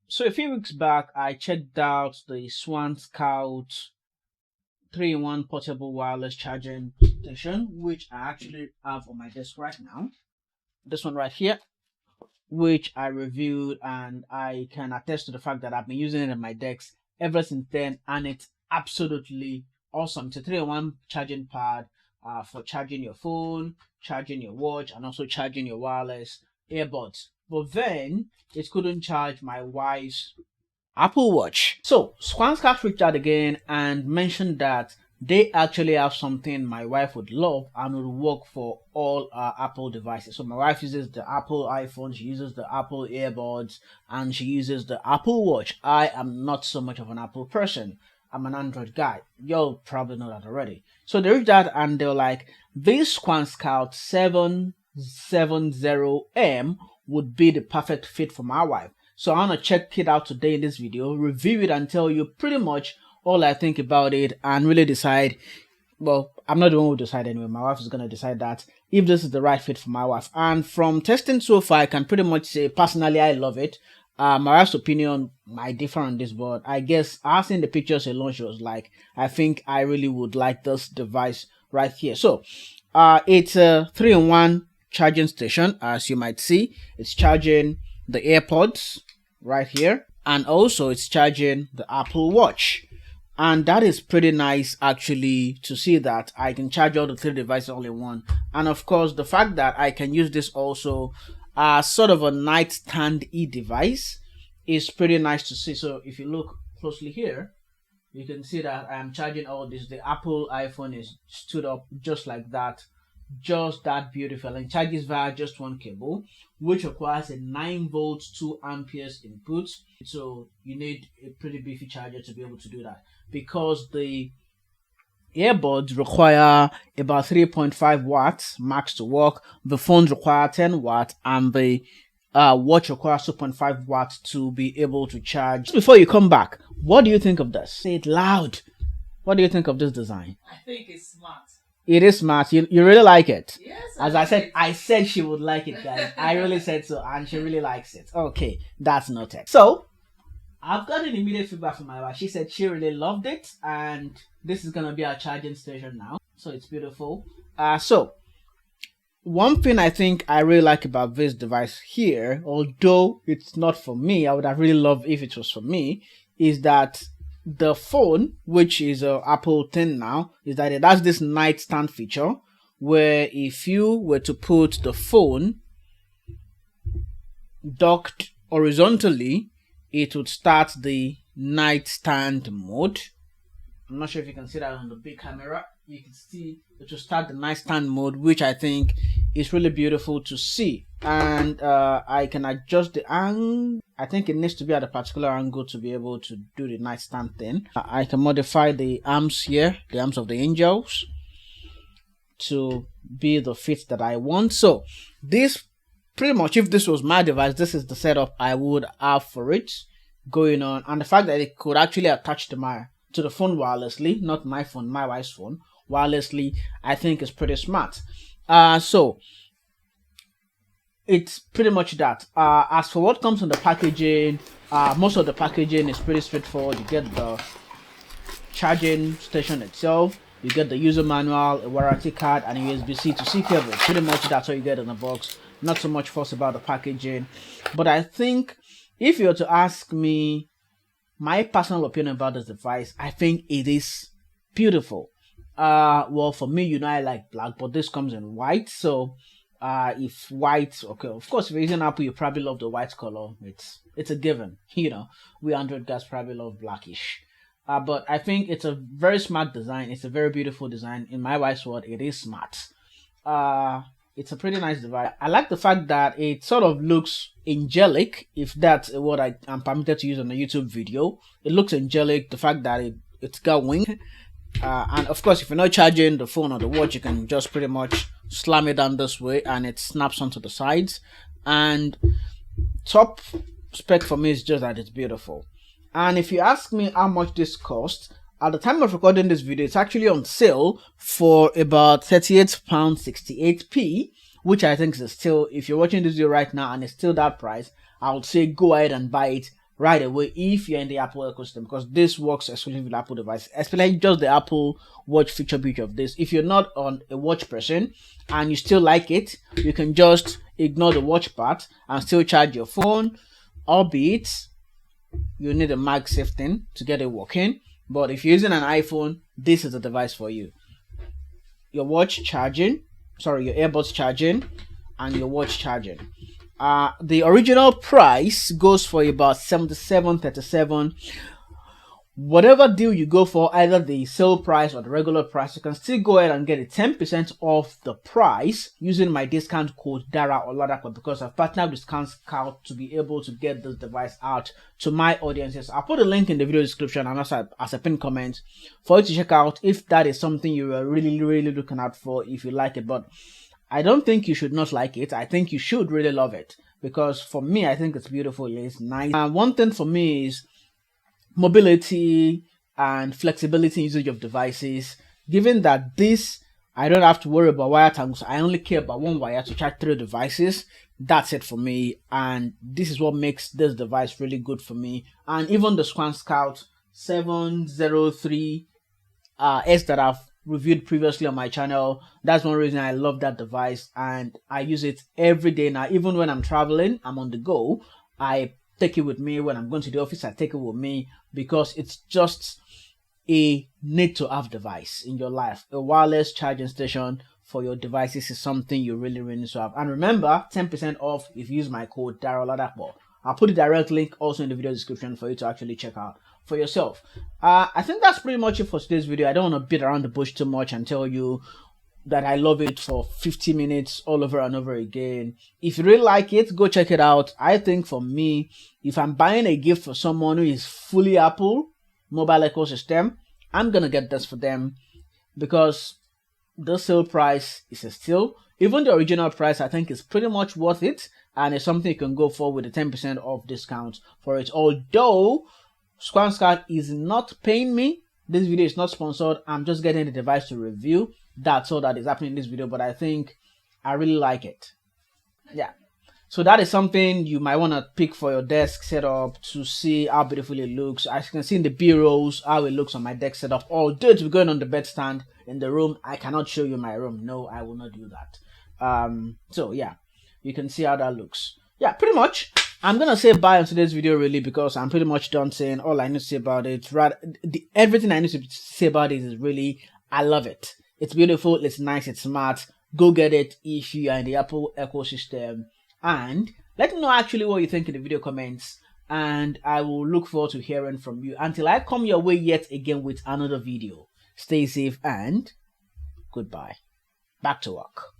So a few weeks back, I checked out the SwanScout 3-in-1 portable wireless charging station, which I actually have on my desk right now. This one right here, which I reviewed, and I can attest to the fact that I've been using it in my decks ever since then, and it's absolutely awesome. It's a 3-in-1 charging pad for charging your phone, charging your watch, and also charging your wireless earbuds. But then it couldn't charge my wife's Apple Watch. So SwanScout reached out again and mentioned that they actually have something my wife would love and would work for all Apple devices. So my wife uses the Apple iPhone, she uses the Apple earbuds, and she uses the Apple Watch. I am not so much of an Apple person. I'm an Android guy. You'll probably know that already. So they reached out and they were like, this SwanScout 707M would be the perfect fit for my wife. So I want to check it out today in this video, review it, and tell you pretty much all I think about it, and really decide. Well, I'm not the one who decide anyway. My wife is going to decide that if this is the right fit for my wife. And from testing so far, I can pretty much say personally I love it. My wife's opinion might differ on this, but I guess I've seen the pictures alone. She was like, I think I really would like this device right here. So it's a 3-in-1 charging station. As you might see, it's charging the AirPods right here, and also it's charging the Apple Watch. And that is pretty nice actually, to see that I can charge all the three devices all in one. And of course the fact that I can use this also as sort of a nightstand device is pretty nice to see. So if you look closely here, you can see that I am charging all this. The Apple iPhone is stood up just like that, just that beautiful, and charges via just one cable, which requires a 9 volts 2 amperes input. So you need a pretty beefy charger to be able to do that, because the earbuds require about 3.5 watts max to work, the phones require 10 watts, and the watch requires 2.5 watts to be able to charge. Before you come back, what do you think of this? Say it loud. What do you think of this design? I think it's smart. It is smart. You really like it. Yes. As I said she would like it, guys. I really said so, and she really likes it. Okay, that's noted. So I've gotten immediate feedback from my wife. She said she really loved it, and this is gonna be our charging station now. So it's beautiful. So one thing I think I really like about this device here, although it's not for me, I would have really loved if it was for me, is that the phone, which is a Apple 10 now, is that it has this nightstand feature where if you were to put the phone docked horizontally, it would start the nightstand mode. I'm not sure if you can see that on the big camera. You can see it will start the nightstand mode, which I think is really beautiful to see. And I can adjust the angle. I think it needs to be at a particular angle to be able to do the nightstand thing. I can modify the arms here, the arms of the angels, to be the fit that I want. So this pretty much, if this was my device, this is the setup I would have for it going on. And the fact that it could actually attach to the phone wirelessly, not my phone, my wife's phone wirelessly, I think is pretty smart. So it's pretty much that. As for what comes in the packaging, most of the packaging is pretty straightforward. You get the charging station itself, you get the user manual, a warranty card, and a USB-C to C cable. Pretty much that's what you get in the box. Not so much fuss about the packaging. But I think if you were to ask me my personal opinion about this device, I think it is beautiful. Well, for me, I like black, but this comes in white. So if white, okay, of course, if you're using Apple, you probably love the white color. It's a given. We Android guys probably love blackish. But I think it's a very smart design. It's a very beautiful design. In my wife's word, it is smart. It's a pretty nice device. I like the fact that it sort of looks angelic, if that's what I am permitted to use on a YouTube video. It looks angelic. The fact that it's got wings. And of course, if you're not charging the phone or the watch, you can just pretty much slam it down this way and it snaps onto the sides. And top spec for me is just that it's beautiful. And if you ask me how much this costs, at the time of recording this video, it's actually on sale for about £38.68, which I think is still, if you're watching this video right now and it's still that price, I would say go ahead and buy it right away if you're in the Apple ecosystem, because this works exclusively with Apple devices, especially just the Apple Watch feature beauty of this. If you're not on a watch person and you still like it, you can just ignore the watch part and still charge your phone, albeit you need a MagSafe thing to get it working. But if you're using an iPhone, this is the device for you. Your watch charging, your AirPods charging, and your watch charging. The original price goes for about $77.37. Whatever deal you go for, either the sale price or the regular price, you can still go ahead and get it 10% off the price using my discount code Dara or Ladapo, because I've partnered with SwanScout to be able to get this device out to my audiences. I'll put a link in the video description and also as a pinned comment for you to check out if that is something you are really looking out for, if you like it. But I don't think you should not like it. I think you should really love it, because for me, I think it's beautiful. It's nice. And one thing for me is mobility and flexibility in usage of devices. Given that this, I don't have to worry about wire tangles. I only care about one wire to charge 3 devices. That's it for me, and this is what makes this device really good for me. And even the SwanScout 703 S that I've reviewed previously on my channel, that's one reason I love that device, and I use it every day now. Even when I'm traveling, I'm on the go, I take it with me. When I'm going to the office, I take it with me, because it's just a need to have device in your life. A wireless charging station for your devices is something you really need to have. And remember, 10% off if you use my code DAROLADAPO. I'll put the direct link also in the video description for you to actually check out for yourself. I think that's pretty much it for today's video. I don't want to beat around the bush too much and tell you that I love it for 50 minutes all over and over again. If you really like it, go check it out. I think for me, if I'm buying a gift for someone who is fully Apple mobile ecosystem, I'm gonna get this for them, because the sale price is a steal. Even the original price, I think, is pretty much worth it, and it's something you can go for with a 10% off discount for it. Although SwanScout is not paying me, this video is not sponsored. I'm just getting the device to review. That's all that is happening in this video, but I think I really like it. Yeah, so that is something you might want to pick for your desk setup to see how beautiful it looks. As you can see in the B-rolls, how it looks on my desk setup. Although it's going on the bedstand in the room, I cannot show you my room. No, I will not do that. So yeah, you can see how that looks. Yeah, pretty much I'm gonna say bye on today's video, really, because I'm pretty much done saying all I need to say about it. Everything I need to say about it is really, I love it. It's beautiful, it's nice, it's smart. Go get it if you are in the Apple ecosystem, and let me know actually what you think in the video comments, and I will look forward to hearing from you. Until I come your way yet again with another video, stay safe and goodbye. Back to work.